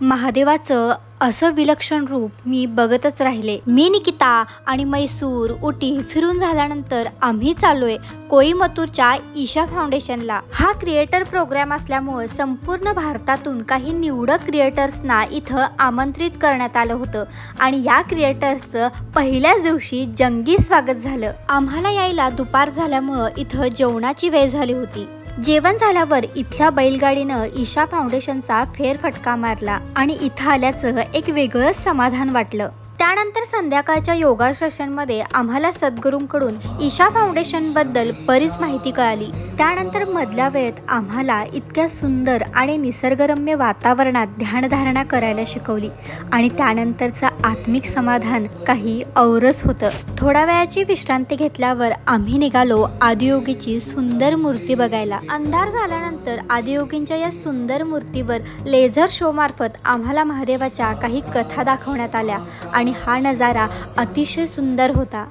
महादेवाचं असं विलक्षण रूप मी बघतच राहिले। मी निकिता आणि मैसूर उटी फिरून झाल्यानंतर आम्ही चाललोय कोईमतूरच्या ईशा फाउंडेशनला। हा क्रिएटर प्रोग्राम असल्यामुळे संपूर्ण भारतातून काही निवडक क्रिएटर्सना इथं आमंत्रित करण्यात आलं होतं आणि या क्रिएटर्सचं पहिल्याच दिवशी जंगी स्वागत झालं। आम्हाला यायला दुपार झाल्यामुळे इथं जेवणाची वेळ झाली होती। जेवण झाल्यावर इथल्या बैलगाडीनं ईशा फाउंडेशनचा फेरफटका मारला आणि इथं आल्याचं एक वेगळंच समाधान वाटलं। त्यानंतर संध्याकाळच्या योगा सेशनमध्ये आम्हाला सद्गुरूंकडून ईशा फाउंडेशन बद्दल बरीच माहिती कळाली। त्यानंतर मधल्या वेळेत आम्हाला इतक्या सुंदर आणि निसर्गरम्य वातावरणात ध्यानधारणा करायला शिकवली आणि त्यानंतरचं आत्मिक समाधान काही औरच होतं। थोड्या वेळाची विश्रांती घेतल्यावर आम्ही निघालो आदियोगीची सुंदर मूर्ती बघायला। अंधार झाल्यानंतर आदियोगींच्या या सुंदर मूर्तीवर लेझर शो मार्फत आम्हाला महादेवाच्या काही कथा दाखवण्यात आल्या आणि हा नजारा अतिशय सुंदर होता।